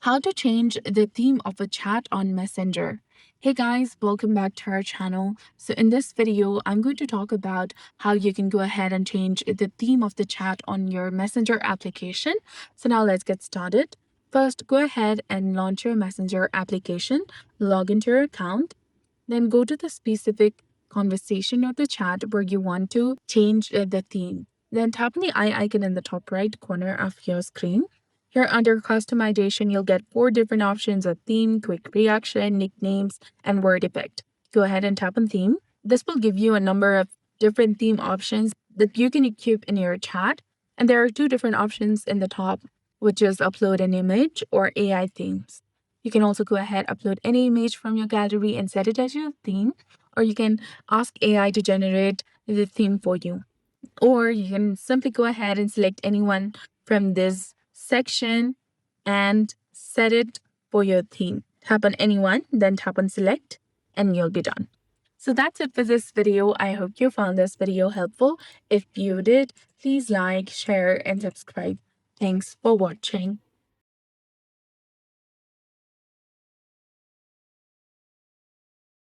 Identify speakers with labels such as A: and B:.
A: How to change the theme of a chat on Messenger. Hey guys, welcome back to our channel. So in this video, I'm going to talk about how you can go ahead and change the theme of the chat on your Messenger application. So now let's get started. First, go ahead and launch your Messenger application, log into your account, then go to the specific conversation or the chat where you want to change the theme. Then tap on the eye icon in the top right corner of your screen. Here under customization, you'll get 4 different options of theme, quick reaction, nicknames, and word effect. Go ahead and tap on theme. This will give you a number of different theme options that you can equip in your chat. And there are 2 different options in the top, which is upload an image or AI themes. You can also go ahead, upload any image from your gallery and set it as your theme, or you can ask AI to generate the theme for you. Or you can simply go ahead and select anyone from this section and set it for your theme. Tap on anyone, then tap on select, and you'll be done. So that's it for this video. I hope you found this video helpful. If you did, please like, share, and subscribe. Thanks for watching.